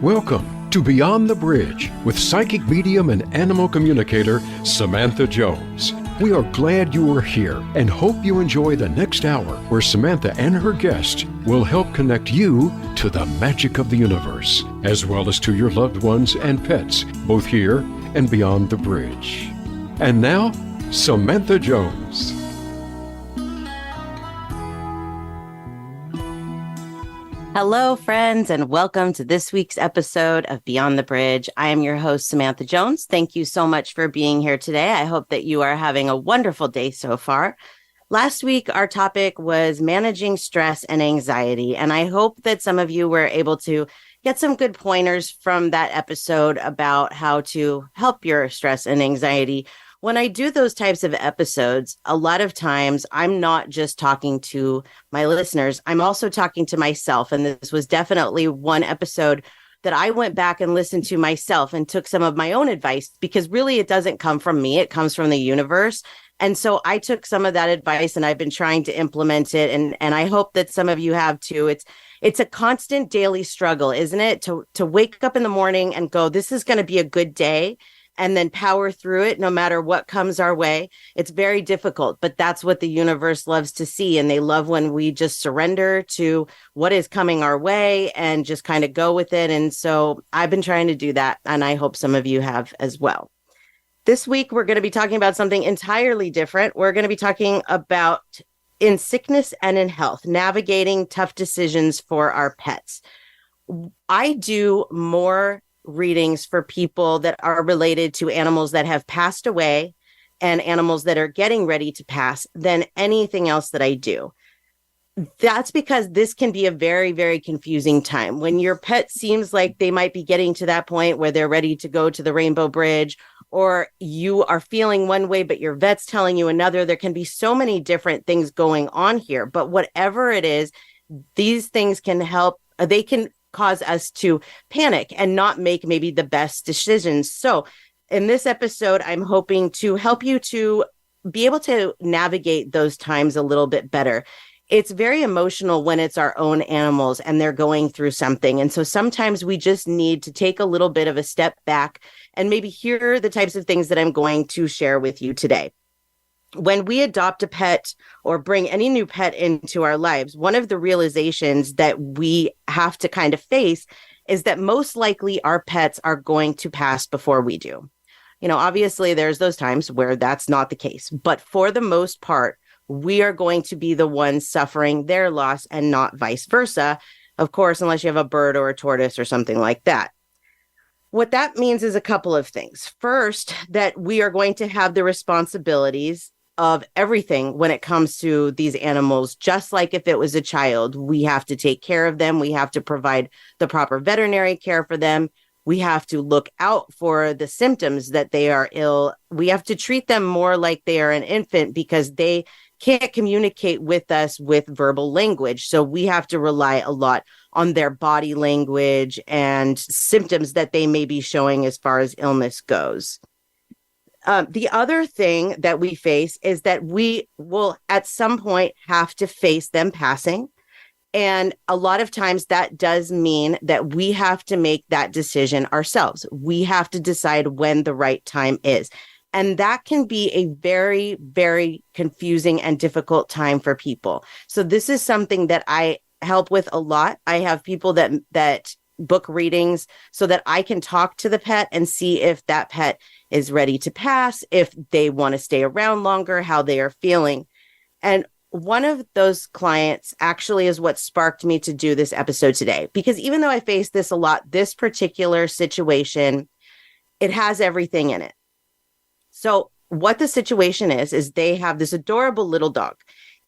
Welcome to Beyond the Bridge with psychic medium and animal communicator Samantha Jones. We are glad you are here and hope you enjoy the next hour where Samantha and her guest will help connect you to the magic of the universe, as well as to your loved ones and pets, both here and beyond the bridge. And now, Samantha Jones. Hello, friends, and welcome to this week's episode of Beyond the Bridge. I am your host, Samantha Jones. Thank you so much for being here today. I hope that you are having a wonderful day so far. Last week, our topic was managing stress and anxiety, and I hope that some of you were able to get some good pointers from that episode about how to help your stress and anxiety. When I do those types of episodes, a lot of times I'm not just talking to my listeners, I'm also talking to myself. And this was definitely one episode that I went back and listened to myself and took some of my own advice, because really it doesn't come from me, it comes from the universe. And so I took some of that advice and I've been trying to implement it. And I hope that some of you have too. It's a constant daily struggle, isn't it? To wake up in the morning and go, this is going to be a good day, and then power through it no matter what comes our way. It's very difficult, but that's what the universe loves to see. And they love when we just surrender to what is coming our way and just kind of go with it. And so I've been trying to do that, and I hope some of you have as well. This week, we're going to be talking about something entirely different. We're going to be talking about in sickness and in health, navigating tough decisions for our pets. I do more readings for people that are related to animals that have passed away and animals that are getting ready to pass than anything else that I do. That's because this can be a very, very confusing time. When your pet seems like they might be getting to that point where they're ready to go to the Rainbow Bridge, or you are feeling one way, but your vet's telling you another, there can be so many different things going on here. But whatever it is, these things can help. They can cause us to panic and not make maybe the best decisions. So in this episode, I'm hoping to help you to be able to navigate those times a little bit better. It's very emotional when it's our own animals and they're going through something. And so sometimes we just need to take a little bit of a step back and maybe hear the types of things that I'm going to share with you today. When we adopt a pet or bring any new pet into our lives, one of the realizations that we have to kind of face is that most likely our pets are going to pass before we do. You know, obviously there's those times where that's not the case, but for the most part, we are going to be the ones suffering their loss and not vice versa. Of course, unless you have a bird or a tortoise or something like that. What that means is a couple of things. First, that we are going to have the responsibilities of everything when it comes to these animals. Just like if it was a child, we have to take care of them. We have to provide the proper veterinary care for them. We have to look out for the symptoms that they are ill. We have to treat them more like they are an infant because they can't communicate with us with verbal language. So we have to rely a lot on their body language and symptoms that they may be showing as far as illness goes. The other thing that we face is that we will at some point have to face them passing. And a lot of times that does mean that we have to make that decision ourselves. We have to decide when the right time is. And that can be a very, very confusing and difficult time for people. So this is something that I help with a lot. I have people that book readings so that I can talk to the pet and see if that pet is ready to pass, if they want to stay around longer, how they are feeling. And one of those clients actually is what sparked me to do this episode today, because even though I face this a lot, this particular situation, it has everything in it. So what the situation is they have this adorable little dog,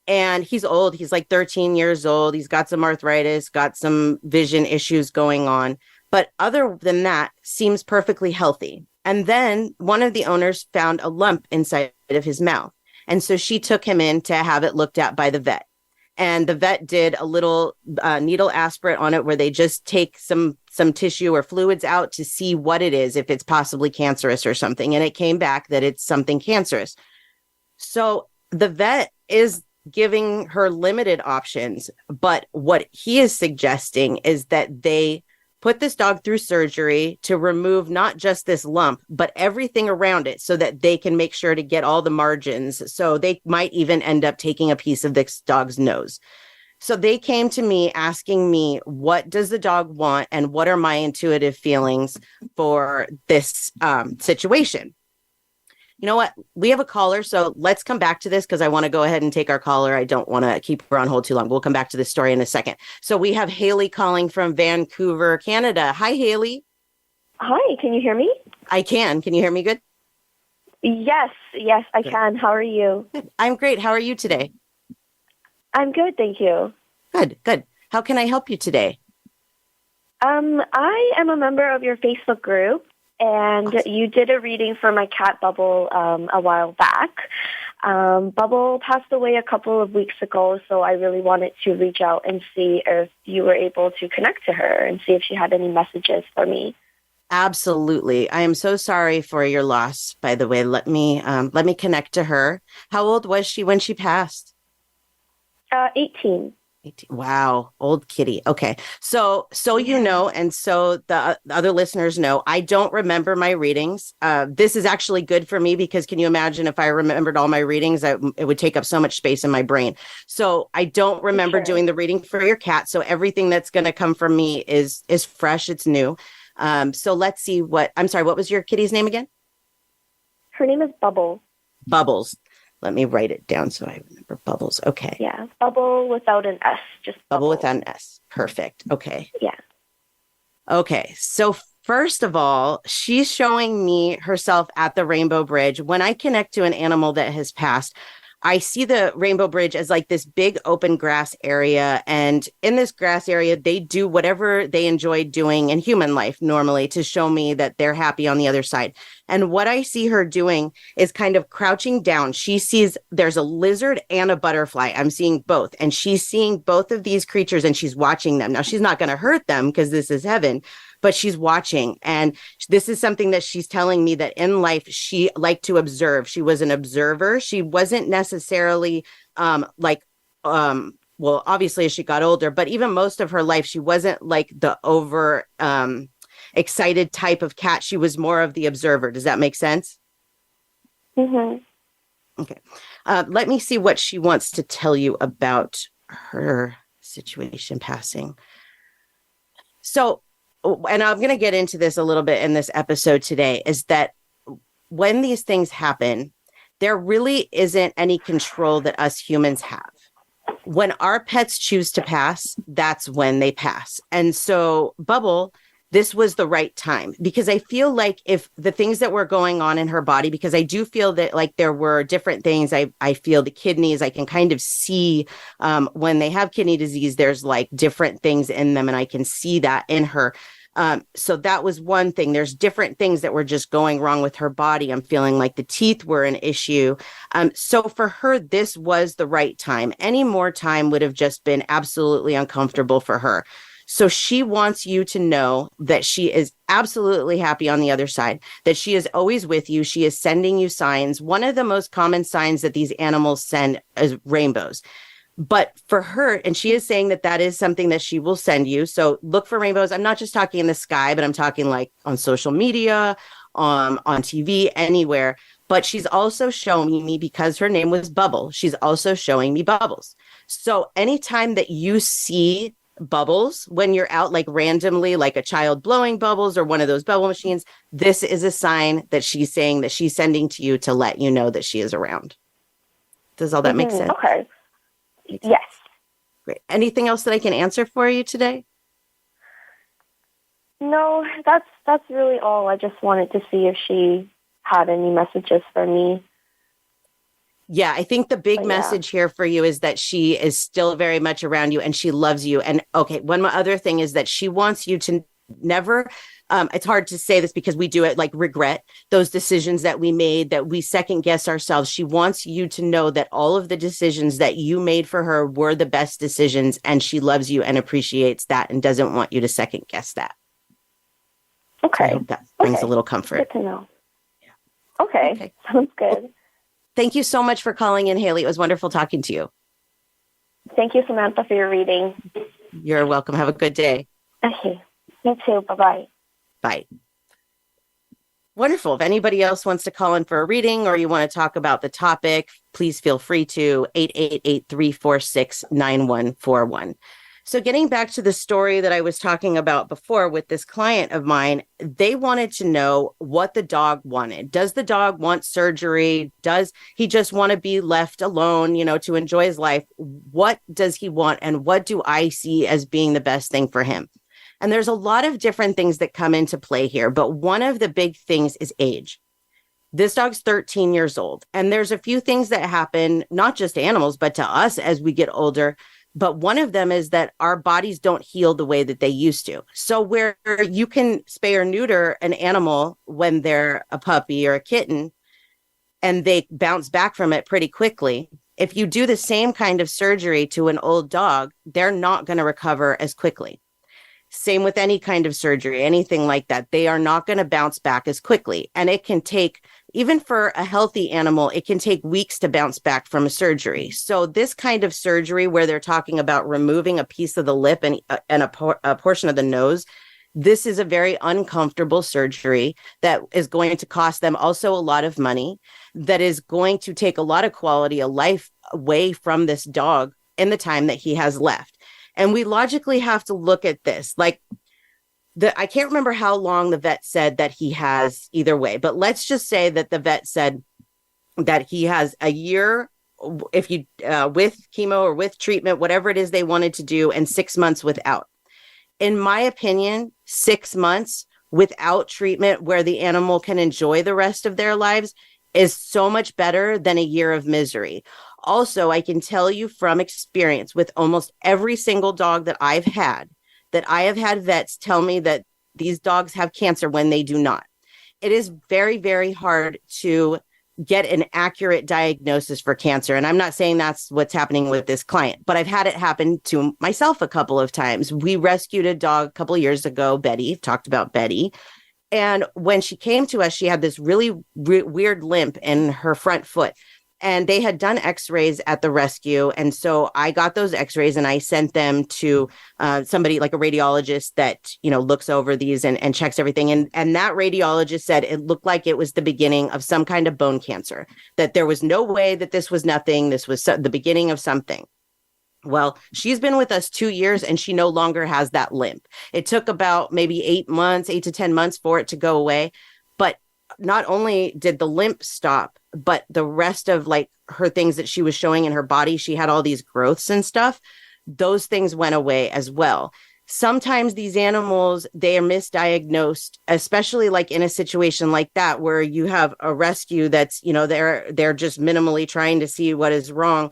and he's old. He's like 13 years old. He's got some arthritis, got some vision issues going on. But other than that, seems perfectly healthy. And then one of the owners found a lump inside of his mouth. And so she took him in to have it looked at by the vet. And the vet did a little needle aspirate on it where they just take some tissue or fluids out to see what it is, if it's possibly cancerous or something. And it came back that it's something cancerous. So the vet is giving her limited options, but what he is suggesting is that they put this dog through surgery to remove not just this lump, but everything around it so that they can make sure to get all the margins. So they might even end up taking a piece of this dog's nose. So they came to me asking me, what does the dog want? And what are my intuitive feelings for this situation? You know what? We have a caller, so let's come back to this because I want to go ahead and take our caller. I don't want to keep her on hold too long. We'll come back to this story in a second. So we have Haley calling from Vancouver, Canada. Hi, Haley. Hi, can you hear me? I can. Can you hear me good? Yes, I can. How are you? Good. I'm great. How are you today? I'm good, thank you. Good. How can I help you today? I am a member of your Facebook group, and Awesome. You did a reading for my cat Bubble a while back. Bubble passed away a couple of weeks ago, so I really wanted to reach out and see if you were able to connect to her and see if she had any messages for me. Absolutely. I am so sorry for your loss, by the way. Let me connect to her. How old was she when she passed? 18. 18. Wow, old kitty. Okay. So you know, and so the other listeners know, I don't remember my readings. This is actually good for me because can you imagine if I remembered all my readings, it would take up so much space in my brain. So I don't remember doing the reading for your cat. So everything that's going to come from me is fresh. It's new. So let's see what was your kitty's name again? Her name is Bubble. Bubbles. Let me write it down so I remember. Bubbles. Okay. Yeah, Bubble without an S. Just Bubble without an S. Perfect. Okay. Yeah. Okay. So first of all, she's showing me herself at the Rainbow Bridge. When I connect to an animal that has passed, I see the Rainbow Bridge as like this big open grass area. And in this grass area, they do whatever they enjoy doing in human life normally to show me that they're happy on the other side. And what I see her doing is kind of crouching down. She sees there's a lizard and a butterfly. I'm seeing both. And she's seeing both of these creatures and she's watching them. Now, she's not going to hurt them because this is heaven, but she's watching. And this is something that she's telling me that in life, she liked to observe. She was an observer. She wasn't necessarily well, obviously as she got older, but even most of her life, she wasn't like the over excited type of cat. She was more of the observer. Does that make sense? Mm-hmm. Okay. Let me see what she wants to tell you about her situation passing. So, and I'm going to get into this a little bit in this episode today, is that when these things happen, there really isn't any control that us humans have. When our pets choose to pass, that's when they pass. And so Bubble, this was the right time because I feel like if the things that were going on in her body, because I do feel that like there were different things, I feel the kidneys, I can kind of see when they have kidney disease, there's like different things in them and I can see that in her. So that was one thing. There's different things that were just going wrong with her body. I'm feeling like the teeth were an issue. So for her, this was the right time. Any more time would have just been absolutely uncomfortable for her. So she wants you to know that she is absolutely happy on the other side, that she is always with you. She is sending you signs. One of the most common signs that these animals send is rainbows. But for her, and she is saying that that is something that she will send you. So look for rainbows. I'm not just talking in the sky, but I'm talking like on social media, on TV, anywhere. But she's also showing me, because her name was Bubble, she's also showing me bubbles. So anytime that you see bubbles when you're out, like randomly, like a child blowing bubbles or one of those bubble machines, this is a sign that she's saying that she's sending to you to let you know that she is around. Does all that make sense? Okay. Yes. Great. Anything else that I can answer for you today? No, that's really all. I just wanted to see if she had any messages for me. Yeah, I think the big message here for you is that she is still very much around you and she loves you. And okay, one other thing is that she wants you to never, it's hard to say this because we do it, like regret those decisions that we made, that we second guess ourselves. She wants you to know that all of the decisions that you made for her were the best decisions, and she loves you and appreciates that and doesn't want you to second guess that. Okay. So I hope that brings a little comfort. Good to know. Yeah. Okay. Sounds good. Well, thank you so much for calling in, Haley. It was wonderful talking to you. Thank you, Samantha, for your reading. You're welcome. Have a good day. Okay. You too. Bye-bye. Bye. Wonderful. If anybody else wants to call in for a reading or you want to talk about the topic, please feel free to 888-346-9141. So getting back to the story that I was talking about before with this client of mine, they wanted to know what the dog wanted. Does the dog want surgery? Does he just want to be left alone, to enjoy his life? What does he want? And what do I see as being the best thing for him? And there's a lot of different things that come into play here, but one of the big things is age. This dog's 13 years old, and there's a few things that happen, not just to animals, but to us as we get older. But one of them is that our bodies don't heal the way that they used to. So where you can spay or neuter an animal when they're a puppy or a kitten, and they bounce back from it pretty quickly, if you do the same kind of surgery to an old dog, they're not going to recover as quickly. Same with any kind of surgery, anything like that. They are not going to bounce back as quickly. And it can take, even for a healthy animal, it can take weeks to bounce back from a surgery. So this kind of surgery where they're talking about removing a piece of the lip and a portion of the nose, this is a very uncomfortable surgery that is going to cost them also a lot of money, that is going to take a lot of quality of life away from this dog in the time that he has left. And we logically have to look at this. I can't remember how long the vet said that he has either way, but let's just say that the vet said that he has a year if you with chemo or with treatment, whatever it is they wanted to do, and 6 months without. In my opinion, 6 months without treatment where the animal can enjoy the rest of their lives is so much better than a year of misery. Also, I can tell you from experience with almost every single dog that I have had vets tell me that these dogs have cancer when they do not. It is very, very hard to get an accurate diagnosis for cancer. And I'm not saying that's what's happening with this client, but I've had it happen to myself a couple of times. We rescued a dog a couple of years ago, Betty, talked about Betty. And when she came to us, she had this really weird limp in her front foot. And they had done x-rays at the rescue. And so I got those x-rays and I sent them to somebody like a radiologist that, looks over these and checks everything. And that radiologist said it looked like it was the beginning of some kind of bone cancer, that there was no way that this was nothing. This was the beginning of something. Well, she's been with us 2 years and she no longer has that limp. It took about maybe 8 to 10 months for it to go away. But not only did the limp stop, but the rest of her things that she was showing in her body, she had all these growths and stuff. Those things went away as well. Sometimes these animals, they are misdiagnosed, especially in a situation like that, where you have a rescue that's, they're just minimally trying to see what is wrong.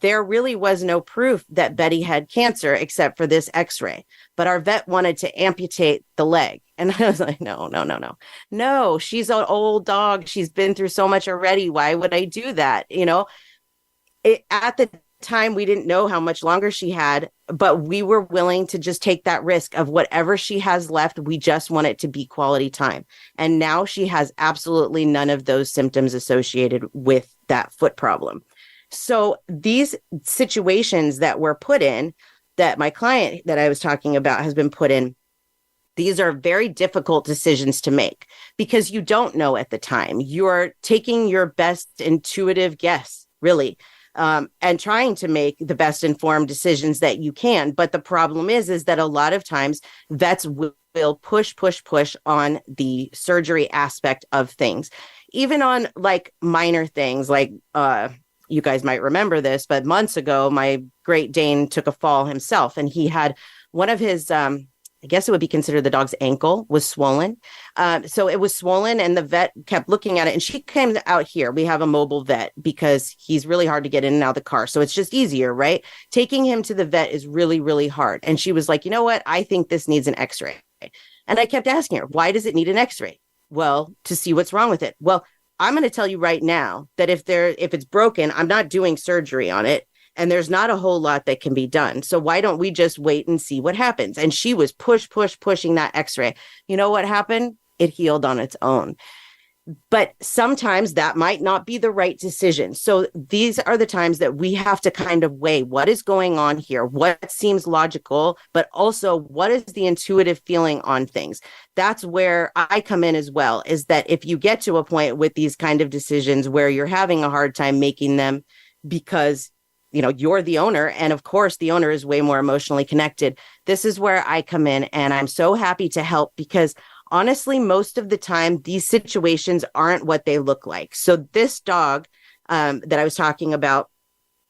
There really was no proof that Betty had cancer except for this x-ray, but our vet wanted to amputate the leg. And I was like, no, she's an old dog. She's been through so much already. Why would I do that? At the time, we didn't know how much longer she had, but we were willing to just take that risk of whatever she has left. We just want it to be quality time. And now she has absolutely none of those symptoms associated with that foot problem. So these situations that we're put in, that my client that I was talking about has been put in, these are very difficult decisions to make because you don't know at the time. You're taking your best intuitive guess, really, and trying to make the best informed decisions that you can. But the problem is that a lot of times vets will push on the surgery aspect of things, even on minor things you guys might remember this, but months ago, my Great Dane took a fall himself, and he had one of his, I guess it would be considered the dog's ankle was swollen. So it was swollen, and the vet kept looking at it, and she came out here. We have a mobile vet because he's really hard to get in and out of the car. So it's just easier, right? Taking him to the vet is really, really hard. And she was like, you know what? I think this needs an x-ray. And I kept asking her, why does it need an x-ray? Well, to see what's wrong with it. Well, I'm going to tell you right now that if it's broken, I'm not doing surgery on it. And there's not a whole lot that can be done. So why don't we just wait and see what happens? And she was pushing that x-ray. You know what happened? It healed on its own. But sometimes that might not be the right decision. So these are the times that we have to kind of weigh what is going on here, what seems logical, but also what is the intuitive feeling on things. That's where I come in as well, is that if you get to a point with these kind of decisions where you're having a hard time making them because you're the owner, and of course the owner is way more emotionally connected. This is where I come in, and I'm so happy to help because honestly, most of the time, these situations aren't what they look like. So this dog that I was talking about,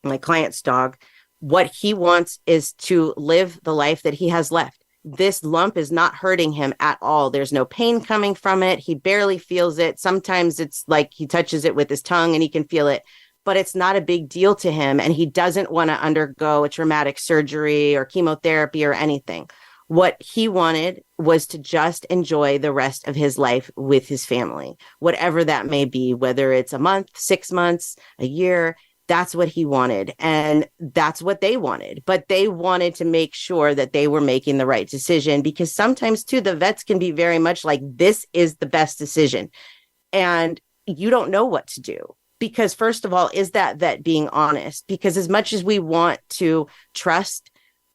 my client's dog, what he wants is to live the life that he has left. This lump is not hurting him at all. There's no pain coming from it. He barely feels it. Sometimes it's like he touches it with his tongue and he can feel it, but it's not a big deal to him. And he doesn't want to undergo a traumatic surgery or chemotherapy or anything. What he wanted was to just enjoy the rest of his life with his family, whatever that may be, whether it's a month, 6 months, a year. That's what he wanted. And that's what they wanted. But they wanted to make sure that they were making the right decision, because sometimes too, the vets can be very much like, this is the best decision. And you don't know what to do. Because first of all, is that vet being honest? Because as much as we want to trust,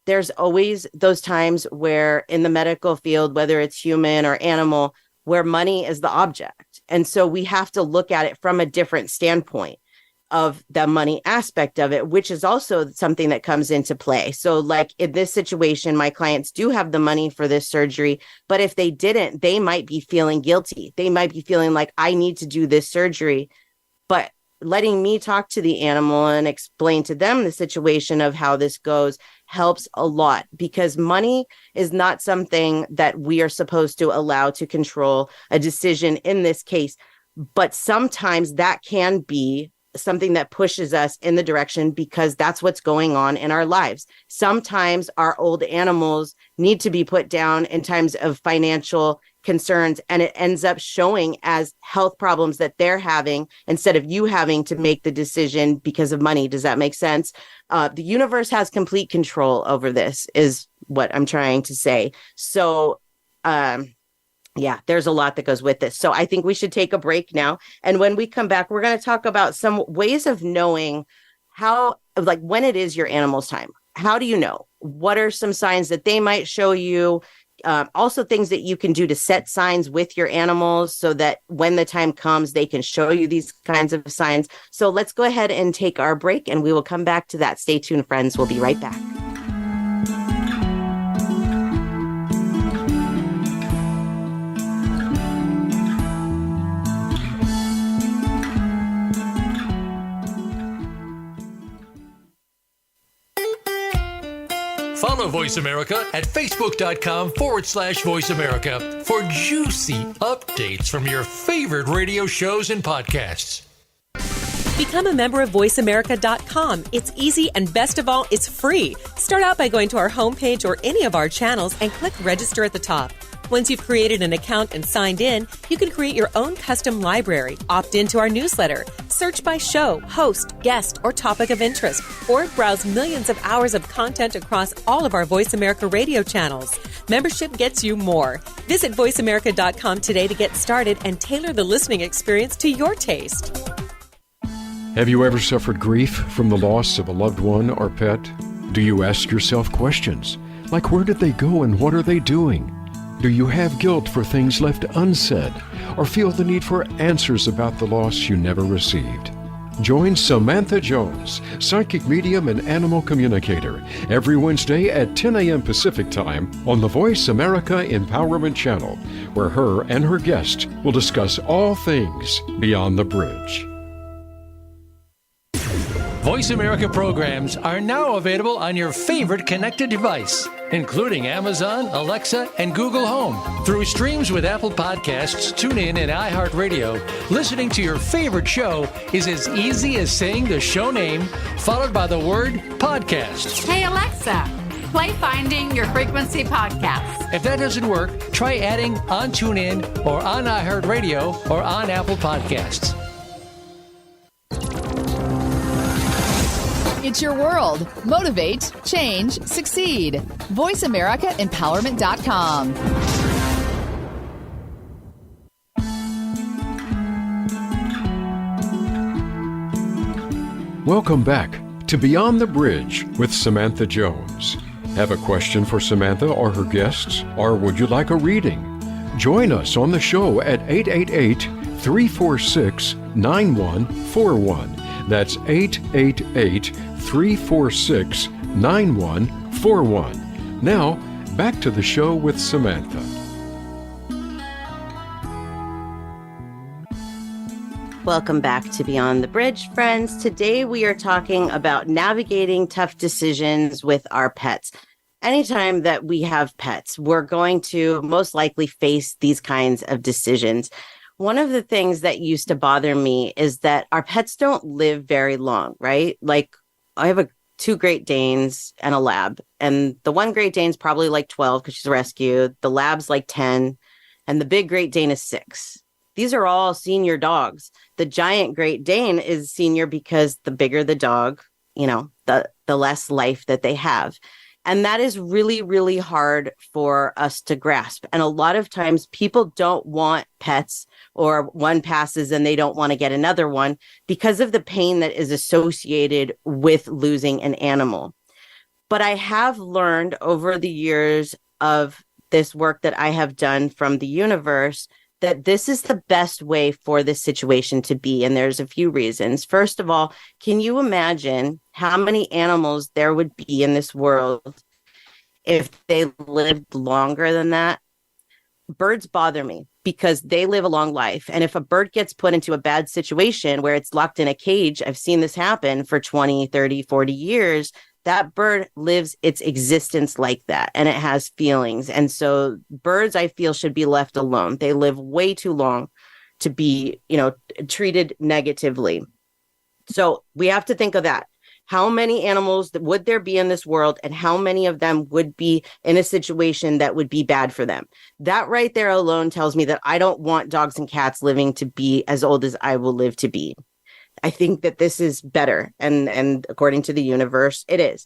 there's always those times where in the medical field, whether it's human or animal, where money is the object. And so we have to look at it from a different standpoint of the money aspect of it, which is also something that comes into play. So like in this situation, my clients do have the money for this surgery, but if they didn't, they might be feeling guilty. They might be feeling like, I need to do this surgery. But letting me talk to the animal and explain to them the situation of how this goes helps a lot, because money is not something that we are supposed to allow to control a decision in this case. But sometimes that can be something that pushes us in the direction, because that's what's going on in our lives. Sometimes our old animals need to be put down in times of financial concerns, and it ends up showing as health problems that they're having instead of you having to make the decision because of money. Does that make sense? The universe has complete control over this, is what I'm trying to say. So, yeah, there's a lot that goes with this. So I think we should take a break now. And when we come back, we're going to talk about some ways of knowing how, like when it is your animal's time. How do you know? What are some signs that they might show you? Also things that you can do to set signs with your animals so that when the time comes, they can show you these kinds of signs. So let's go ahead and take our break, and we will come back to that. Stay tuned, friends. We'll be right back. Follow Voice America at Facebook.com/Voice America for juicy updates from your favorite radio shows and podcasts. Become a member of VoiceAmerica.com. It's easy, and best of all, it's free. Start out by going to our homepage or any of our channels and click register at the top. Once you've created an account and signed in, you can create your own custom library, opt into our newsletter, search by show, host, guest, or topic of interest, or browse millions of hours of content across all of our Voice America radio channels. Membership gets you more. Visit VoiceAmerica.com today to get started and tailor the listening experience to your taste. Have you ever suffered grief from the loss of a loved one or pet? Do you ask yourself questions like, where did they go and what are they doing? Do you have guilt for things left unsaid, or feel the need for answers about the loss you never received? Join Samantha Jones, psychic medium and animal communicator, every Wednesday at 10 a.m. Pacific Time on the Voice America Empowerment Channel, where her and her guest will discuss all things beyond the bridge. Voice America programs are now available on your favorite connected device, including Amazon, Alexa, and Google Home. Through streams with Apple Podcasts, TuneIn, and iHeartRadio, listening to your favorite show is as easy as saying the show name followed by the word podcast. Hey, Alexa, play Finding Your Frequency podcast. If that doesn't work, try adding on TuneIn or on iHeartRadio or on Apple Podcasts. It's your world. Motivate, change, succeed. VoiceAmericaEmpowerment.com. Welcome back to Beyond the Bridge with Samantha Jones. Have a question for Samantha or her guests, or would you like a reading? Join us on the show at 888-346-9141. That's 888-346-9141. Now, back to the show with Samantha. Welcome back to Beyond the Bridge, friends. Today we are talking about navigating tough decisions with our pets. Anytime that we have pets, we're going to most likely face these kinds of decisions. One of the things that used to bother me is that our pets don't live very long, right? Like I have two Great Danes and a lab, and the one Great Dane's probably like 12 because she's a rescue. The lab's like 10, and the big Great Dane is 6. These are all senior dogs. The giant Great Dane is senior because the bigger the dog, the less life that they have. And that is really, really hard for us to grasp. And a lot of times people don't want pets, or one passes and they don't want to get another one because of the pain that is associated with losing an animal. But I have learned over the years of this work that I have done from the universe that this is the best way for this situation to be. And there's a few reasons. First of all, can you imagine how many animals there would be in this world if they lived longer than that? Birds bother me because they live a long life. And if a bird gets put into a bad situation where it's locked in a cage, I've seen this happen for 20, 30, 40 years, that bird lives its existence like that, and it has feelings. And so birds, I feel, should be left alone. They live way too long to be, treated negatively. So we have to think of that. How many animals would there be in this world, and how many of them would be in a situation that would be bad for them? That right there alone tells me that I don't want dogs and cats living to be as old as I will live to be. I think that this is better. And according to the universe, it is.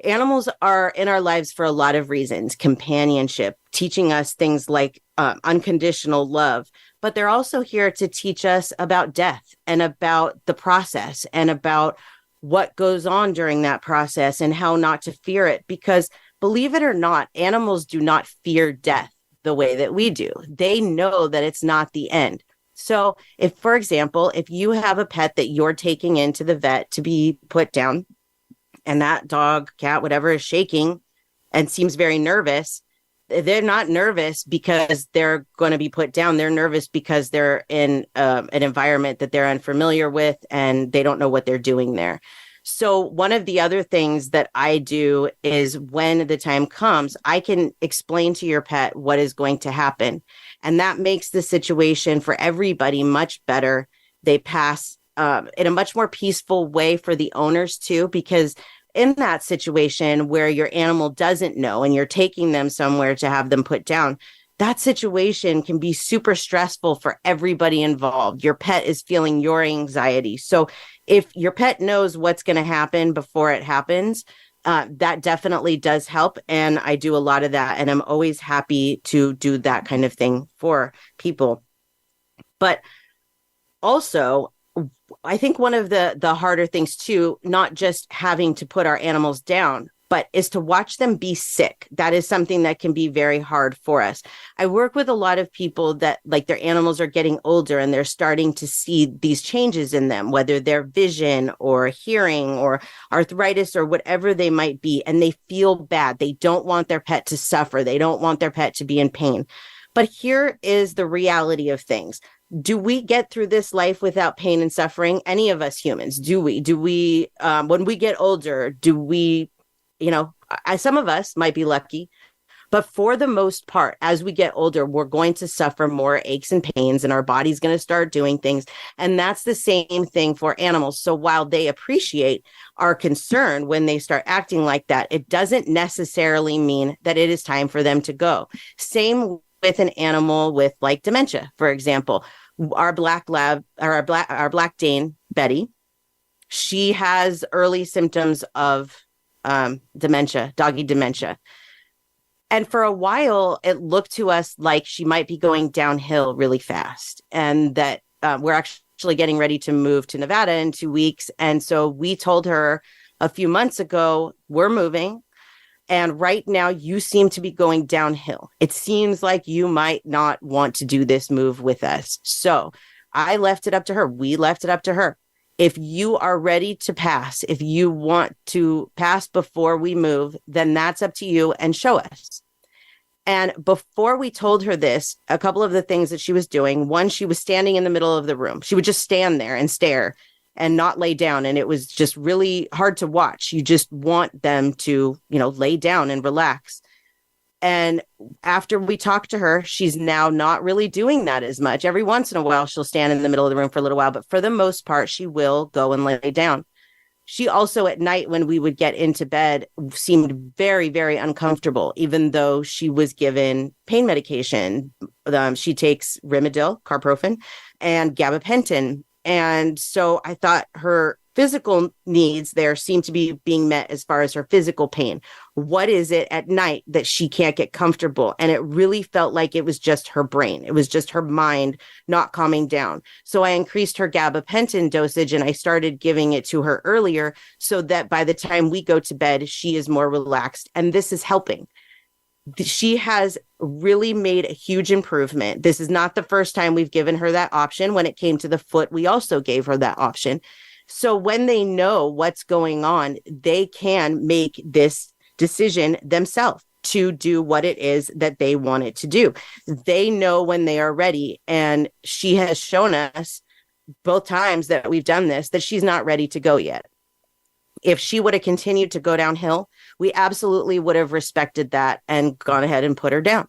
Animals are in our lives for a lot of reasons. Companionship, teaching us things like unconditional love, but they're also here to teach us about death and about the process and about what goes on during that process and how not to fear it. Because believe it or not, animals do not fear death the way that we do. They know that it's not the end. So if, for example, if you have a pet that you're taking into the vet to be put down, and that dog, cat, whatever is shaking and seems very nervous, they're not nervous because they're going to be put down. They're nervous because they're in an environment that they're unfamiliar with and they don't know what they're doing there. So one of the other things that I do is when the time comes, I can explain to your pet what is going to happen. And that makes the situation for everybody much better. They pass in a much more peaceful way for the owners too, because in that situation where your animal doesn't know and you're taking them somewhere to have them put down, that situation can be super stressful for everybody involved. Your pet is feeling your anxiety. So if your pet knows what's going to happen before it happens, that definitely does help. And I do a lot of that. And I'm always happy to do that kind of thing for people. But also, I think one of the harder things too, not just having to put our animals down, but is to watch them be sick. That is something that can be very hard for us. I work with a lot of people that like their animals are getting older and they're starting to see these changes in them, whether they're vision or hearing or arthritis or whatever they might be. And they feel bad. They don't want their pet to suffer. They don't want their pet to be in pain. But here is the reality of things. Do we get through this life without pain and suffering? Any of us humans, do we? Do we, when we get older, do we, some of us might be lucky, but for the most part, as we get older, we're going to suffer more aches and pains and our body's going to start doing things. And that's the same thing for animals. So while they appreciate our concern when they start acting like that, it doesn't necessarily mean that it is time for them to go. Same with an animal with like dementia, for example. Our black lab or our black Dane, Betty, she has early symptoms of dementia, doggy dementia. And for a while, it looked to us like she might be going downhill really fast and that we're actually actually getting ready to move to Nevada in 2 weeks. And so we told her a few months ago, we're moving. And right now you seem to be going downhill. It seems like you might not want to do this move with us. So I left it up to her. We left it up to her. If you are ready to pass, if you want to pass before we move, then that's up to you, and show us. And before we told her this, a couple of the things that she was doing, one, she was standing in the middle of the room. She would just stand there and stare and not lay down. And it was just really hard to watch. You just want them to, lay down and relax. And after we talked to her, she's now not really doing that as much. Every once in a while, she'll stand in the middle of the room for a little while, but for the most part, she will go and lay down. She also at night, when we would get into bed, seemed very, very uncomfortable, even though she was given pain medication. She takes Rimadyl, Carprofen, and gabapentin. And so I thought her physical needs there seem to be being met as far as her physical pain. What is it at night that she can't get comfortable? And it really felt like it was just her brain. It was just her mind not calming down. So I increased her gabapentin dosage and I started giving it to her earlier so that by the time we go to bed, she is more relaxed. And this is helping. She has really made a huge improvement. This is not the first time we've given her that option. When it came to the foot, we also gave her that option. So when they know what's going on, they can make this decision themselves to do what it is that they want it to do. They know when they are ready. And she has shown us both times that we've done this, that she's not ready to go yet. If she would have continued to go downhill, we absolutely would have respected that and gone ahead and put her down.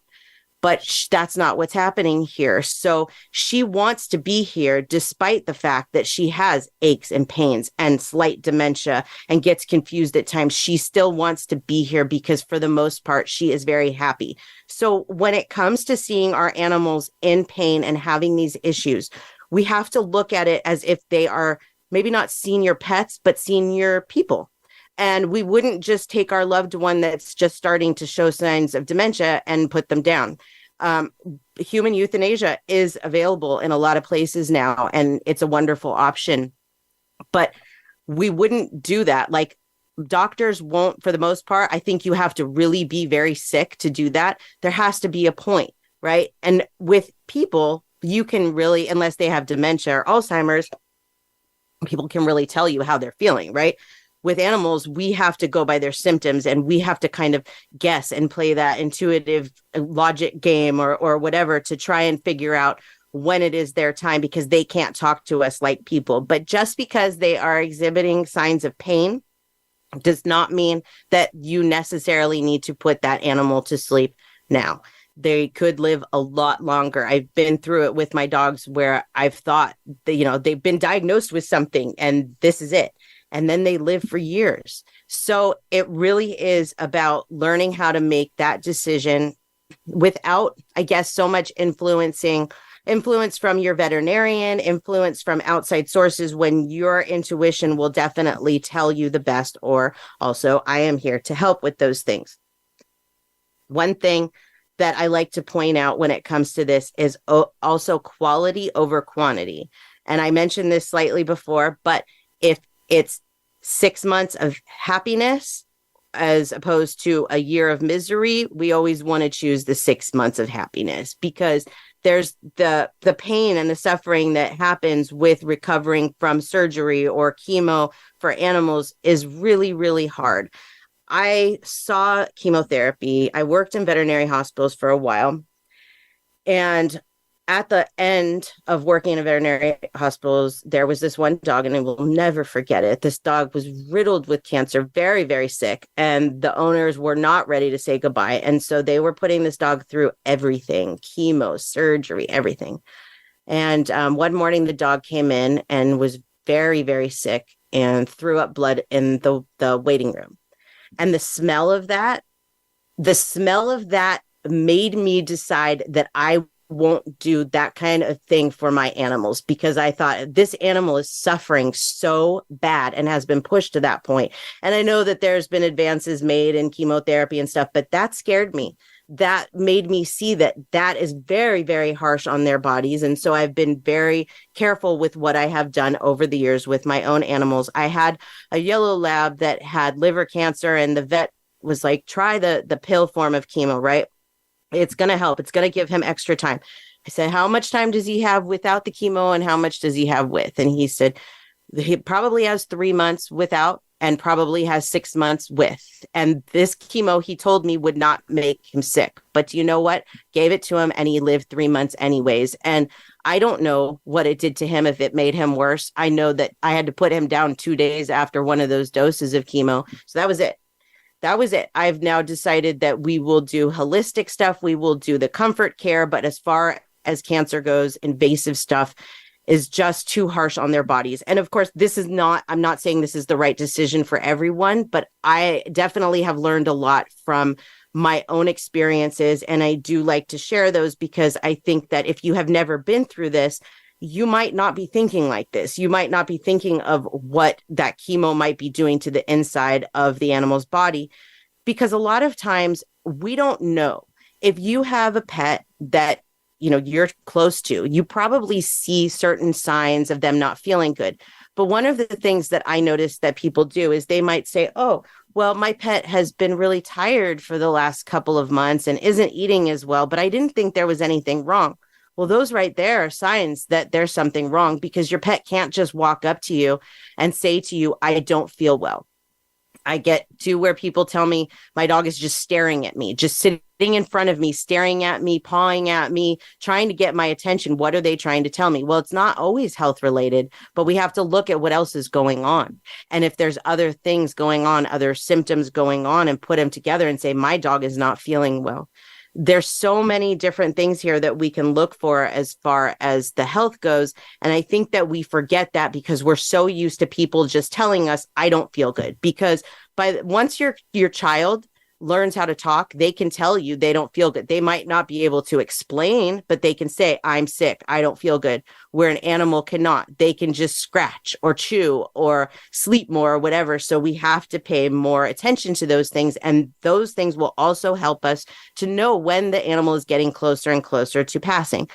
But that's not what's happening here. So she wants to be here despite the fact that she has aches and pains and slight dementia and gets confused at times. She still wants to be here because for the most part, she is very happy. So when it comes to seeing our animals in pain and having these issues, we have to look at it as if they are maybe not senior pets, but senior people. And we wouldn't just take our loved one that's just starting to show signs of dementia and put them down. Human euthanasia is available in a lot of places now, and it's a wonderful option. But we wouldn't do that. Like, doctors won't, for the most part. I think you have to really be very sick to do that. There has to be a point, right? And with people, you can really, unless they have dementia or Alzheimer's, people can really tell you how they're feeling, right? With animals, we have to go by their symptoms and we have to kind of guess and play that intuitive logic game or whatever to try and figure out when it is their time, because they can't talk to us like people. But just because they are exhibiting signs of pain does not mean that you necessarily need to put that animal to sleep now. They could live a lot longer. I've been through it with my dogs where I've thought that, they've been diagnosed with something and this is it. And then they live for years. So it really is about learning how to make that decision without, I guess, so much influence from your veterinarian, influence from outside sources, when your intuition will definitely tell you the best. Or also, I am here to help with those things. One thing that I like to point out when it comes to this is also quality over quantity. And I mentioned this slightly before, but if it's 6 months of happiness as opposed to a year of misery, we always want to choose the 6 months of happiness, because there's the pain and the suffering that happens with recovering from surgery or chemo for animals is really, really hard. I saw chemotherapy. I worked in veterinary hospitals for a while. And at the end of working in veterinary hospitals, there was this one dog, and I will never forget it. This dog was riddled with cancer, very, very sick, and the owners were not ready to say goodbye. And so they were putting this dog through everything, chemo, surgery, everything. And one morning, the dog came in and was very, very sick and threw up blood in the waiting room. And the smell of that made me decide that I won't do that kind of thing for my animals, because I thought this animal is suffering so bad and has been pushed to that point. And I know that there's been advances made in chemotherapy and stuff, but that scared me, that made me see that that is very, very harsh on their bodies. And so I've been very careful with what I have done over the years with my own animals. I had a yellow lab that had liver cancer, and the vet was like, try the pill form of chemo, right? It's going to help. It's going to give him extra time. I said, how much time does he have without the chemo and how much does he have with? And he said, he probably has 3 months without and probably has 6 months with. And this chemo, he told me, would not make him sick. But you know what? Gave it to him and he lived 3 months anyways. And I don't know what it did to him, if it made him worse. I know that I had to put him down 2 days after one of those doses of chemo. So that was it. That was it. I've now decided that we will do holistic stuff. We will do the comfort care. But as far as cancer goes, invasive stuff is just too harsh on their bodies. And of course, I'm not saying this is the right decision for everyone, but I definitely have learned a lot from my own experiences. And I do like to share those because I think that if you have never been through this, you might not be thinking like this. You might not be thinking of what that chemo might be doing to the inside of the animal's body, because a lot of times we don't know. If you have a pet that you're close to, you probably see certain signs of them not feeling good. But one of the things that I noticed that people do is they might say, oh, well, my pet has been really tired for the last couple of months and isn't eating as well, but I didn't think there was anything wrong. Well, those right there are signs that there's something wrong, because your pet can't just walk up to you and say to you, I don't feel well. I get to where people tell me my dog is just staring at me, just sitting in front of me, staring at me, pawing at me, trying to get my attention. What are they trying to tell me? Well, it's not always health related, but we have to look at what else is going on. And if there's other things going on, other symptoms going on, and put them together and say, my dog is not feeling well. There's so many different things here that we can look for as far as the health goes. And I think that we forget that because we're so used to people just telling us, I don't feel good. Because once your child learns how to talk, they can tell you they don't feel good. They might not be able to explain, but they can say, I'm sick, I don't feel good. Where an animal cannot. They can just scratch or chew or sleep more or whatever. So we have to pay more attention to those things. And those things will also help us to know when the animal is getting closer and closer to passing.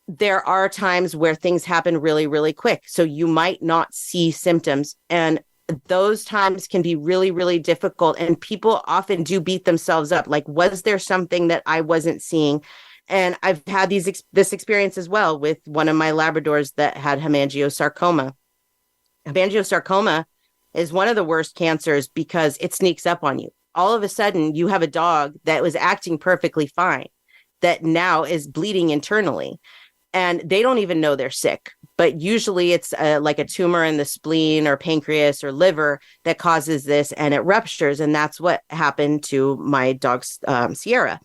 There are times where things happen really, really quick. So you might not see symptoms, and those times can be really, really difficult. And people often do beat themselves up. Like, was there something that I wasn't seeing? And I've had this experience as well with one of my Labradors that had hemangiosarcoma. Hemangiosarcoma is one of the worst cancers because it sneaks up on you. All of a sudden, you have a dog that was acting perfectly fine that now is bleeding internally. And they don't even know they're sick. But usually it's like a tumor in the spleen or pancreas or liver that causes this, and it ruptures. And that's what happened to my dog, Sierra.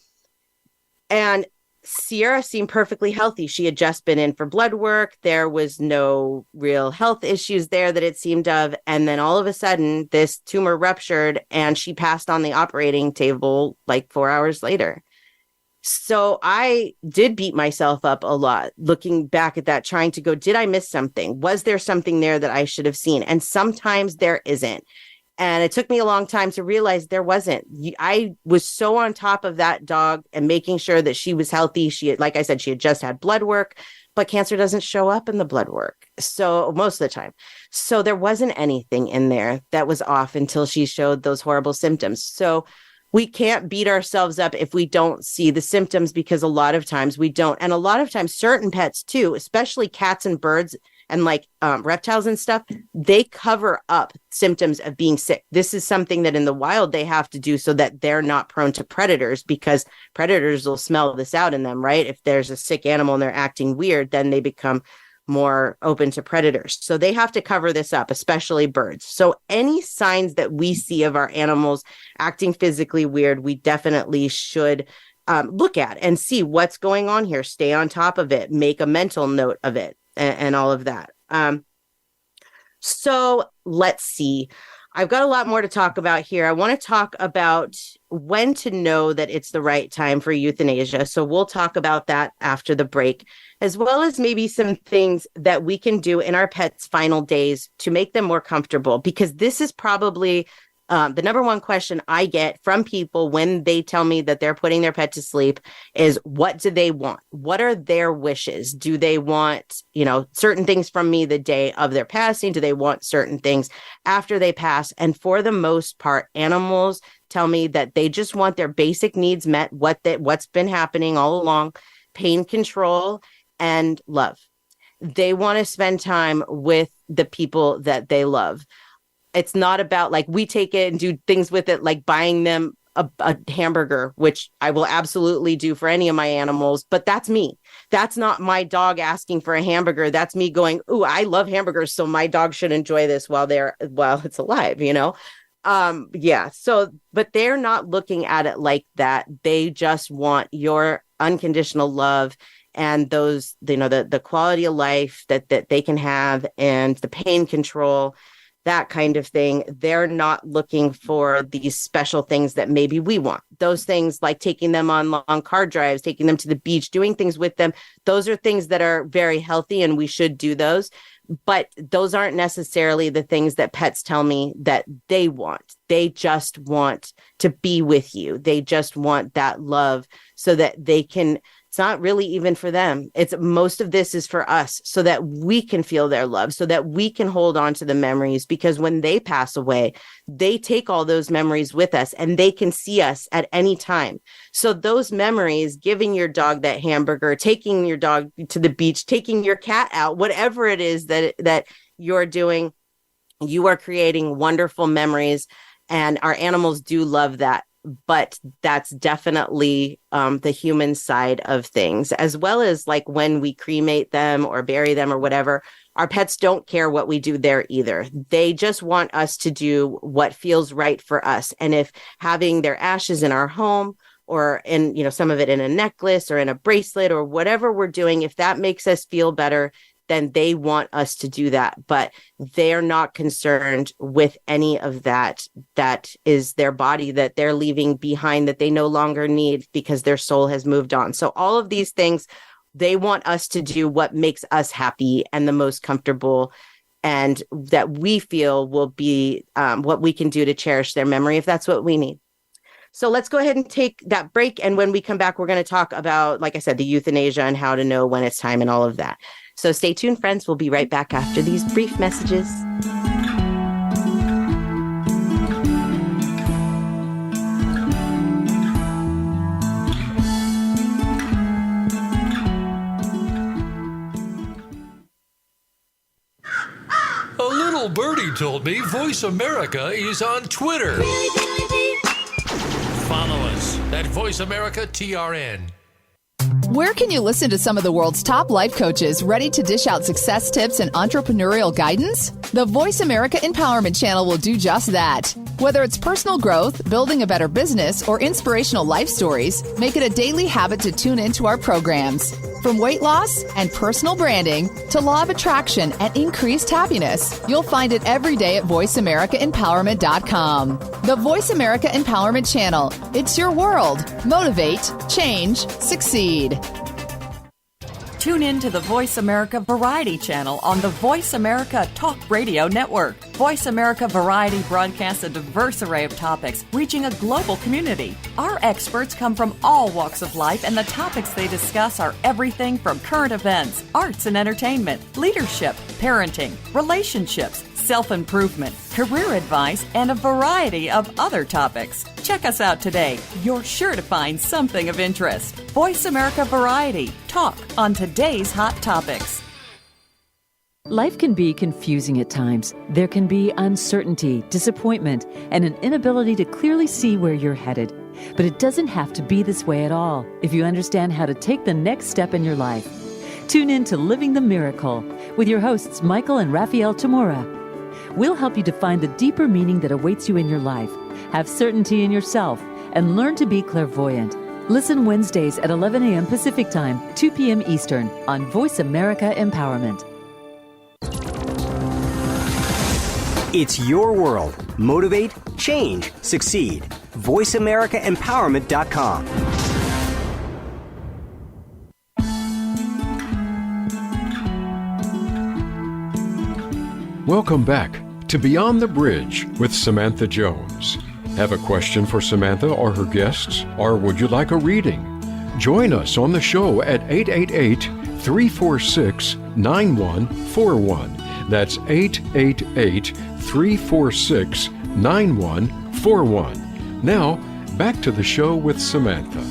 And Sierra seemed perfectly healthy. She had just been in for blood work. There was no real health issues there that it seemed of. And then all of a sudden, this tumor ruptured and she passed on the operating table like 4 hours later. So I did beat myself up a lot looking back at that, trying to go, did I miss something? Was there something there that I should have seen? And sometimes there isn't. And it took me a long time to realize there wasn't. I was so on top of that dog and making sure that she was healthy. Like I said, she had just had blood work, but cancer doesn't show up in the blood work. So most of the time. So there wasn't anything in there that was off until she showed those horrible symptoms. So we can't beat ourselves up if we don't see the symptoms, because a lot of times we don't. And a lot of times certain pets too, especially cats and birds and like reptiles and stuff, they cover up symptoms of being sick. This is something that in the wild they have to do so that they're not prone to predators, because predators will smell this out in them, right? If there's a sick animal and they're acting weird, then they become more open to predators. So they have to cover this up, especially birds. So any signs that we see of our animals acting physically weird, we definitely should look at and see what's going on here. Stay on top of it, make a mental note of it, and all of that. So let's see. I've got a lot more to talk about here. I want to talk about when to know that it's the right time for euthanasia. So we'll talk about that after the break, as well as maybe some things that we can do in our pets' final days to make them more comfortable, because this is probably The number one question I get from people when they tell me that they're putting their pet to sleep is, what do they want? What are their wishes? Do they want, certain things from me the day of their passing? Do they want certain things after they pass? And for the most part, animals tell me that they just want their basic needs met, what's been happening all along, pain control and love. They want to spend time with the people that they love. It's not about like we take it and do things with it, like buying them a hamburger, which I will absolutely do for any of my animals. But that's me. That's not my dog asking for a hamburger. That's me going, ooh, I love hamburgers, so my dog should enjoy this while it's alive, Yeah. So, but they're not looking at it like that. They just want your unconditional love and those, the quality of life that they can have and the pain control, that kind of thing. They're not looking for these special things that maybe we want. Those things like taking them on long car drives, taking them to the beach, doing things with them. Those are things that are very healthy and we should do those. But those aren't necessarily the things that pets tell me that they want. They just want to be with you. They just want that love so that they can. It's not really even for them. Most of this is for us so that we can feel their love, so that we can hold on to the memories, because when they pass away, they take all those memories with us and they can see us at any time. So those memories, giving your dog that hamburger, taking your dog to the beach, taking your cat out, whatever it is that you're doing, you are creating wonderful memories, and our animals do love that. But that's definitely the human side of things, as well as like when we cremate them or bury them or whatever. Our pets don't care what we do there either. They just want us to do what feels right for us. And if having their ashes in our home or in, some of it in a necklace or in a bracelet or whatever we're doing, if that makes us feel better, then they want us to do that. But they're not concerned with any of that. That is their body that they're leaving behind, that they no longer need because their soul has moved on. So all of these things, they want us to do what makes us happy and the most comfortable, and that we feel will be what we can do to cherish their memory if that's what we need. So let's go ahead and take that break. And when we come back, we're going to talk about, like I said, the euthanasia and how to know when it's time and all of that. So stay tuned, friends. We'll be right back after these brief messages. A little birdie told me Voice America is on Twitter. Follow us at Voice America TRN. Where can you listen to some of the world's top life coaches ready to dish out success tips and entrepreneurial guidance? The Voice America Empowerment Channel will do just that. Whether it's personal growth, building a better business, or inspirational life stories, make it a daily habit to tune into our programs. From weight loss and personal branding to law of attraction and increased happiness, you'll find it every day at VoiceAmericaEmpowerment.com. The Voice America Empowerment Channel. It's your world. Motivate, change, succeed. Tune in to the Voice America Variety channel on the Voice America Talk Radio Network. Voice America Variety broadcasts a diverse array of topics, reaching a global community. Our experts come from all walks of life, and the topics they discuss are everything from current events, arts and entertainment, leadership, parenting, relationships, self-improvement, career advice, and a variety of other topics. Check us out today. You're sure to find something of interest. Voice America Variety. Talk on today's hot topics. Life can be confusing at times. There can be uncertainty, disappointment, and an inability to clearly see where you're headed. But it doesn't have to be this way at all if you understand how to take the next step in your life. Tune in to Living the Miracle with your hosts Michael and Raphael Tamura. We'll help you to find the deeper meaning that awaits you in your life, have certainty in yourself, and learn to be clairvoyant. Listen Wednesdays at 11 a.m. Pacific Time, 2 p.m. Eastern on Voice America Empowerment. It's your world. Motivate, change, succeed. VoiceAmericaEmpowerment.com. Welcome back to Beyond the Bridge with Samantha Jones. Have a question for Samantha or her guests, or would you like a reading? Join us on the show at 888-346-9141. That's 888-346-9141. Now, back to the show with Samantha.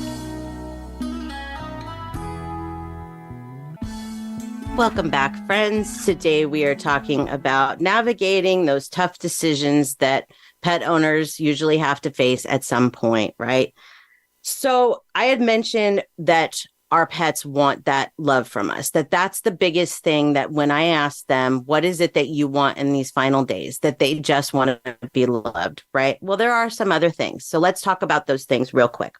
Welcome back, friends. Today we are talking about navigating those tough decisions that pet owners usually have to face at some point, right? So I had mentioned that our pets want that love from us, that's the biggest thing, that when I ask them, what is it that you want in these final days, that they just want to be loved, right? Well, there are some other things. So let's talk about those things real quick.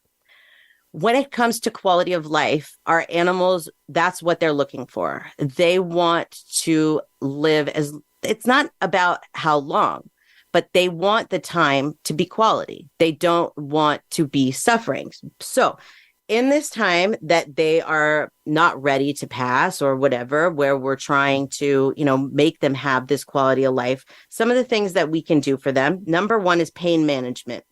When it comes to quality of life, our animals, that's what they're looking for. They want to live it's not about how long, but they want the time to be quality. They don't want to be suffering. So in this time that they are not ready to pass or whatever, where we're trying to, make them have this quality of life, some of the things that we can do for them, number one is pain management.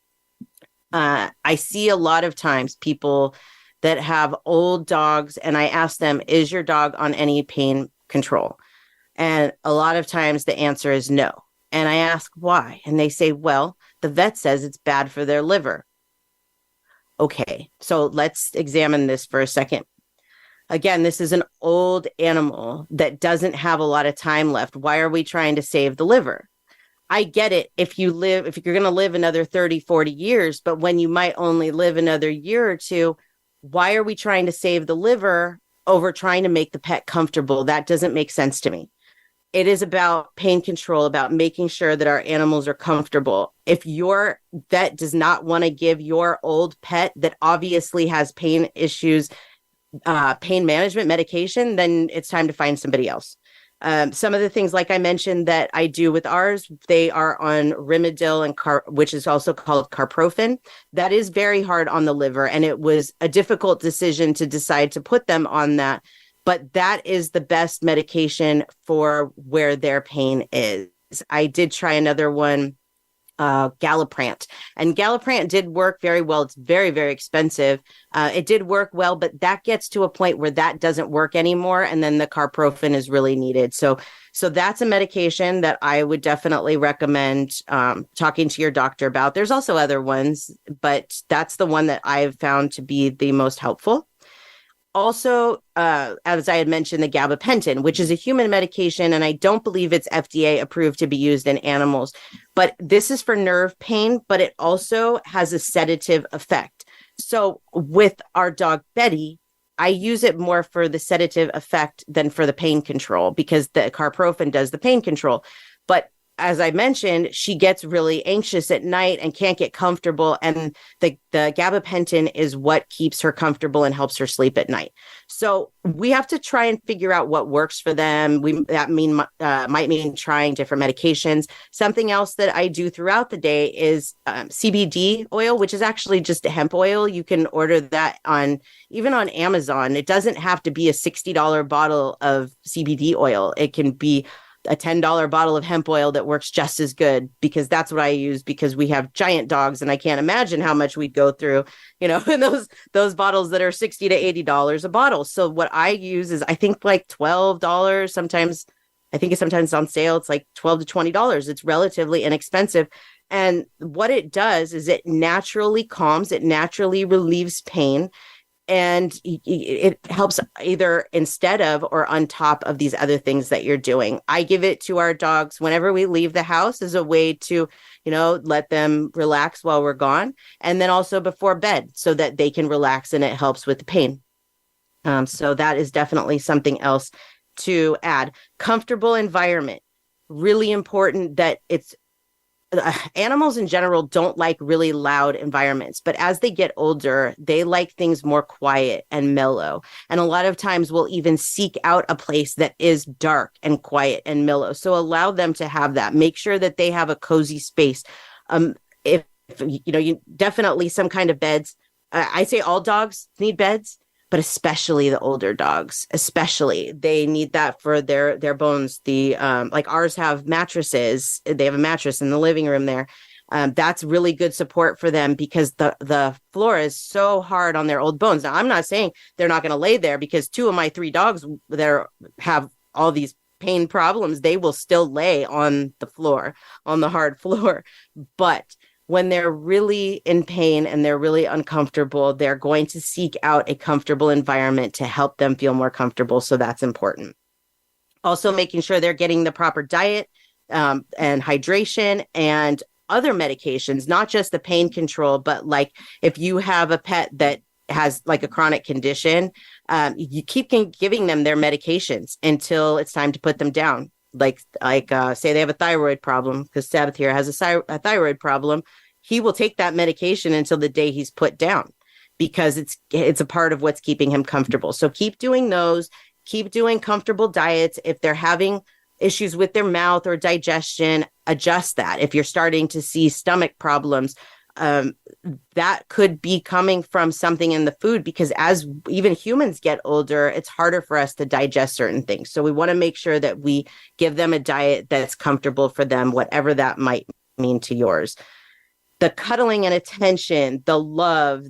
I see a lot of times people that have old dogs, and I ask them, is your dog on any pain control? And a lot of times the answer is no. And I ask why, and they say, well, the vet says it's bad for their liver. Okay, so let's examine this for a second. Again, this is an old animal that doesn't have a lot of time left. Why are we trying to save the liver? I get it if you're going to live another 30, 40 years, but when you might only live another year or two, why are we trying to save the liver over trying to make the pet comfortable? That doesn't make sense to me. It is about pain control, about making sure that our animals are comfortable. If your vet does not want to give your old pet that obviously has pain issues, pain management medication, then it's time to find somebody else. Some of the things, like I mentioned, that I do with ours, they are on Rimadyl and which is also called carprofen. That is very hard on the liver, and it was a difficult decision to decide to put them on that. But that is the best medication for where their pain is. I did try another one, Galliprant, and Galliprant did work very well. It's very, very expensive. It did work well, but that gets to a point where that doesn't work anymore. And then the carprofen is really needed. So that's a medication that I would definitely recommend talking to your doctor about. There's also other ones, but that's the one that I've found to be the most helpful. Also, as I had mentioned, the gabapentin, which is a human medication, and I don't believe it's FDA approved to be used in animals. But this is for nerve pain, but it also has a sedative effect. So with our dog Betty, I use it more for the sedative effect than for the pain control, because the carprofen does the pain control. But as I mentioned, she gets really anxious at night and can't get comfortable. And the gabapentin is what keeps her comfortable and helps her sleep at night. So we have to try and figure out what works for them. Might mean trying different medications. Something else that I do throughout the day is CBD oil, which is actually just a hemp oil. You can order that even on Amazon. It doesn't have to be a $60 bottle of CBD oil. It can be a $10 bottle of hemp oil that works just as good, because that's what I use, because we have giant dogs and I can't imagine how much we'd go through, in those bottles that are $60 to $80 a bottle. So what I use is, I think, like $12. Sometimes it's on sale. It's like $12 to $20. It's relatively inexpensive. And what it does is it naturally calms, it naturally relieves pain. And it helps either instead of or on top of these other things that you're doing. I give it to our dogs whenever we leave the house as a way to, let them relax while we're gone. And then also before bed so that they can relax, and it helps with the pain. So that is definitely something else to add. Comfortable environment. Really important that it's animals in general don't like really loud environments, but as they get older, they like things more quiet and mellow. And a lot of times we'll even seek out a place that is dark and quiet and mellow. So allow them to have that. Make sure that they have a cozy space. If you definitely some kind of beds. I say all dogs need beds, but especially the older dogs, especially they need that for their bones. The like ours have mattresses. They have a mattress in the living room there. That's really good support for them because the floor is so hard on their old bones. Now, I'm not saying they're not going to lay there, because 2 of my 3 dogs that have all these pain problems, they will still lay on the floor, on the hard floor. But when they're really in pain and they're really uncomfortable, they're going to seek out a comfortable environment to help them feel more comfortable. So that's important. Also, making sure they're getting the proper diet and hydration and other medications, not just the pain control, but like if you have a pet that has like a chronic condition, you keep giving them their medications until it's time to put them down. Like say they have a thyroid problem, because Sabbath here has a thyroid problem. He will take that medication until the day he's put down, because it's a part of what's keeping him comfortable. So keep doing those, keep doing comfortable diets. If they're having issues with their mouth or digestion, adjust that. If you're starting to see stomach problems, that could be coming from something in the food, because as even humans get older, it's harder for us to digest certain things. So we want to make sure that we give them a diet that's comfortable for them, whatever that might mean to yours. The cuddling and attention, the love,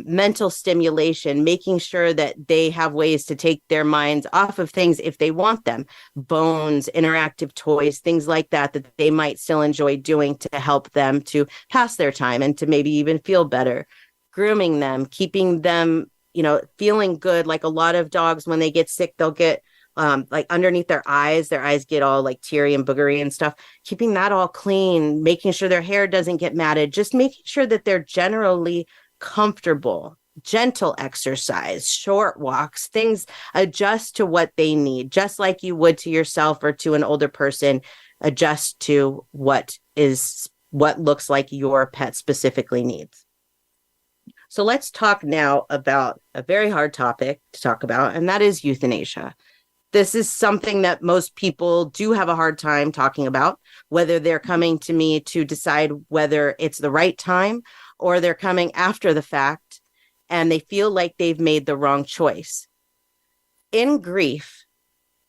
mental stimulation, making sure that they have ways to take their minds off of things if they want them, bones, interactive toys, things like that they might still enjoy doing to help them to pass their time and to maybe even feel better. Grooming them, keeping them, feeling good. Like a lot of dogs, when they get sick, they'll get like underneath their eyes get all like teary and boogery and stuff. Keeping that all clean, making sure their hair doesn't get matted, just making sure that they're generally comfortable. Gentle exercise, short walks, things, adjust to what they need, just like you would to yourself or to an older person. Adjust to what looks like your pet specifically needs. So let's talk now about a very hard topic to talk about, and that is euthanasia. This is something that most people do have a hard time talking about, whether they're coming to me to decide whether it's the right time or they're coming after the fact and they feel like they've made the wrong choice. In grief,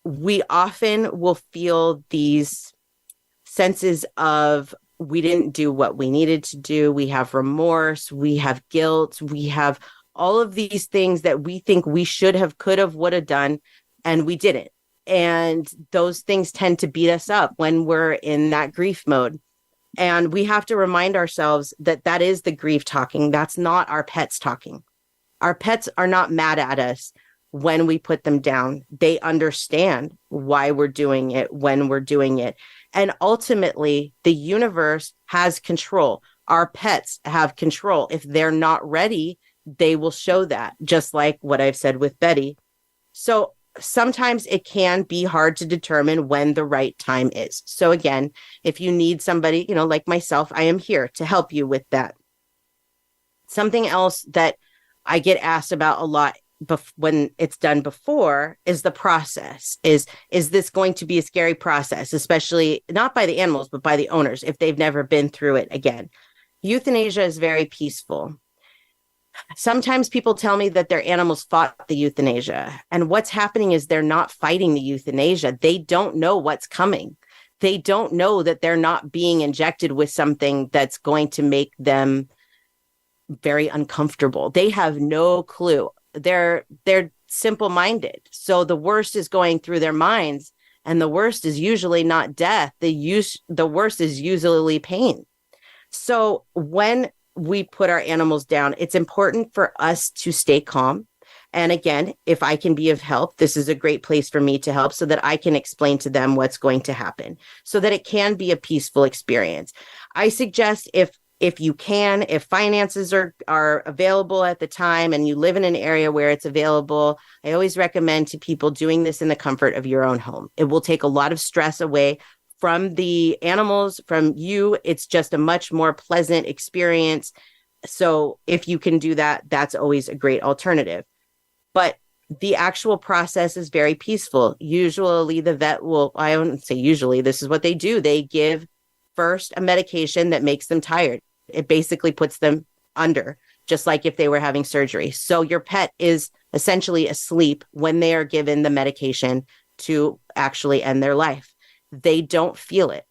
we often will feel these senses of we didn't do what we needed to do. We have remorse, we have guilt, we have all of these things that we think we should have, could have, would have done, and we didn't. And those things tend to beat us up when we're in that grief mode. And we have to remind ourselves that is the grief talking. That's not our pets talking. Our pets are not mad at us when we put them down. They understand why we're doing it, when we're doing it. And ultimately, the universe has control. Our pets have control. If they're not ready, they will show that, just like what I've said with Betty. So sometimes it can be hard to determine when the right time is. So again, if you need somebody, like myself, I am here to help you with that. Something else that I get asked about a lot when it's done before is the process. Is this going to be a scary process, especially not by the animals, but by the owners, if they've never been through it again? Euthanasia is very peaceful. Sometimes people tell me that their animals fought the euthanasia, and what's happening is they're not fighting the euthanasia. They don't know what's coming. They don't know that they're not being injected with something that's going to make them very uncomfortable. They have no clue. They're simple-minded. So the worst is going through their minds, and the worst is usually not death. The worst is usually pain. So when we put our animals down, it's important for us to stay calm. And again, if I can be of help, this is a great place for me to help so that I can explain to them what's going to happen so that it can be a peaceful experience. I suggest if finances are available at the time and you live in an area where it's available, I always recommend to people doing this in the comfort of your own home. It will take a lot of stress away from the animals, from you. It's just a much more pleasant experience. So if you can do that, that's always a great alternative. But the actual process is very peaceful. Usually the vet will, I wouldn't say usually, this is what they do. They give first a medication that makes them tired. It basically puts them under just like if they were having surgery. So your pet is essentially asleep when they are given the medication to actually end their life. They don't feel it.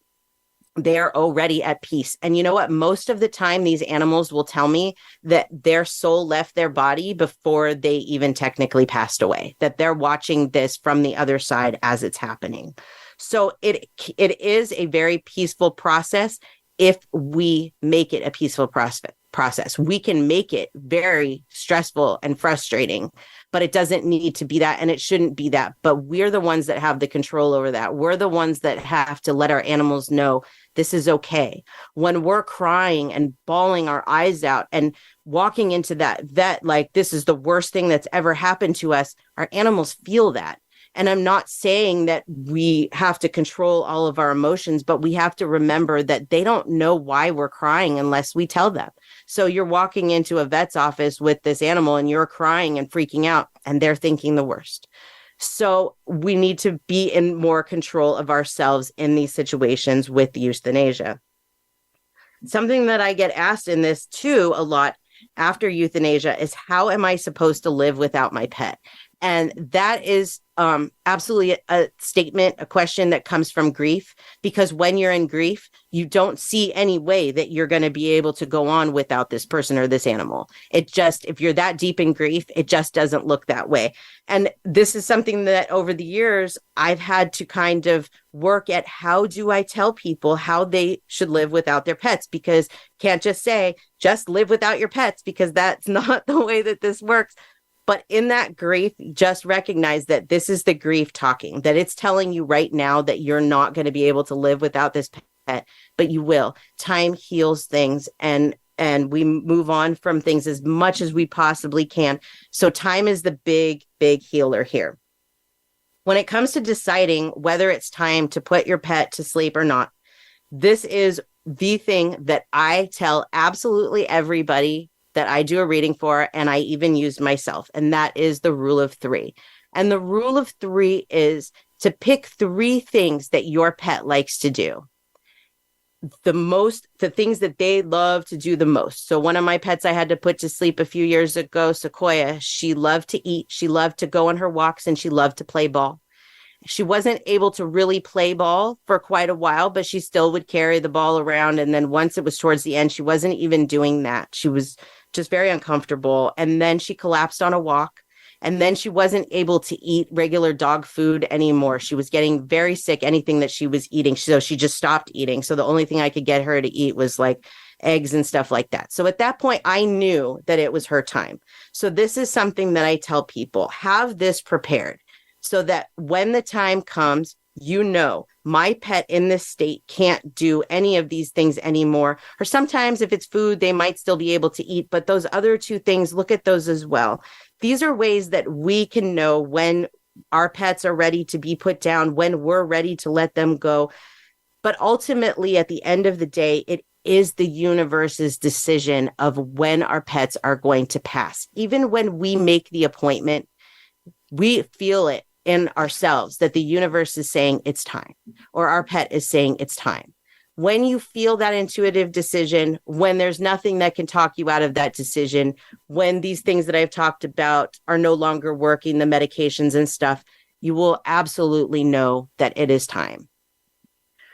They're already at peace. And you know what? Most of the time, these animals will tell me that their soul left their body before they even technically passed away, that they're watching this from the other side as it's happening. So it is a very peaceful process if we make it a peaceful process. We can make it very stressful and frustrating, but it doesn't need to be that, and it shouldn't be that. But we're the ones that have the control over that. We're the ones that have to let our animals know this is okay. When we're crying and bawling our eyes out and walking into that vet like this is the worst thing that's ever happened to us, our animals feel that. And I'm not saying that we have to control all of our emotions, but we have to remember that they don't know why we're crying unless we tell them. So you're walking into a vet's office with this animal and you're crying and freaking out, and they're thinking the worst. So we need to be in more control of ourselves in these situations with euthanasia. Something that I get asked in this too a lot after euthanasia is, how am I supposed to live without my pet? And that is absolutely a statement, a question that comes from grief, because when you're in grief, you don't see any way that you're going to be able to go on without this person or this animal. It just, if you're that deep in grief, it just doesn't look that way. And this is something that over the years, I've had to kind of work at, how do I tell people how they should live without their pets? Because can't just say, just live without your pets, because that's not the way that this works. But in that grief, just recognize that this is the grief talking, that it's telling you right now that you're not going to be able to live without this pet, but you will. Time heals things, and we move on from things as much as we possibly can. So time is the big, big healer here. When it comes to deciding whether it's time to put your pet to sleep or not, this is the thing that I tell absolutely everybody that I do a reading for, and I even used myself, and that is the rule of 3. And the rule of 3 is to pick 3 things that your pet likes to do. The things that they love to do the most. So one of my pets I had to put to sleep a few years ago, Sequoia, she loved to eat, she loved to go on her walks, and she loved to play ball. She wasn't able to really play ball for quite a while, but she still would carry the ball around. And then once it was towards the end, she wasn't even doing that. She was just very uncomfortable. And then she collapsed on a walk. And then she wasn't able to eat regular dog food anymore. She was getting very sick, anything that she was eating. So she just stopped eating. So the only thing I could get her to eat was like eggs and stuff like that. So at that point, I knew that it was her time. So this is something that I tell people, have this prepared so that when the time comes, you know, my pet in this state can't do any of these things anymore. Or sometimes if it's food, they might still be able to eat. But those other 2 things, look at those as well. These are ways that we can know when our pets are ready to be put down, when we're ready to let them go. But ultimately, at the end of the day, it is the universe's decision of when our pets are going to pass. Even when we make the appointment, we feel it in ourselves that the universe is saying it's time, or our pet is saying it's time. When you feel that intuitive decision, when there's nothing that can talk you out of that decision, when these things that I've talked about are no longer working, the medications and stuff, you will absolutely know that it is time.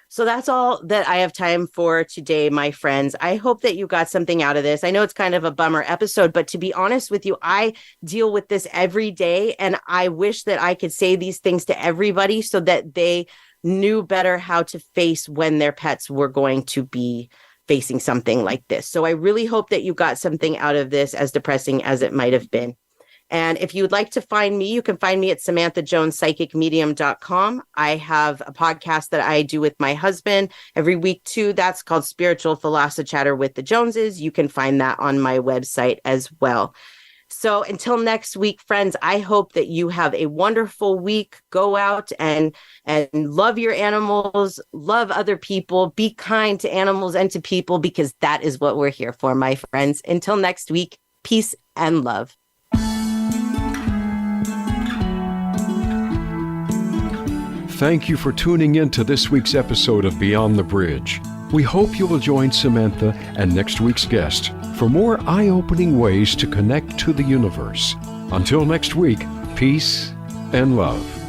So that's all that I have time for today, my friends. I hope that you got something out of this. I know it's kind of a bummer episode, but to be honest with you, I deal with this every day, and I wish that I could say these things to everybody so that they knew better how to face when their pets were going to be facing something like this. So I really hope that you got something out of this, as depressing as it might have been. And if you would like to find me, you can find me at SamanthaJonesPsychicMedium.com. I have a podcast that I do with my husband every week too. That's called Spiritual Philosophy Chatter with the Joneses. You can find that on my website as well. So until next week, friends, I hope that you have a wonderful week. Go out and love your animals, love other people, be kind to animals and to people, because that is what we're here for, my friends. Until next week, peace and love. Thank you for tuning in to this week's episode of Beyond the Bridge. We hope you will join Samantha and next week's guest for more eye-opening ways to connect to the universe. Until next week, peace and love.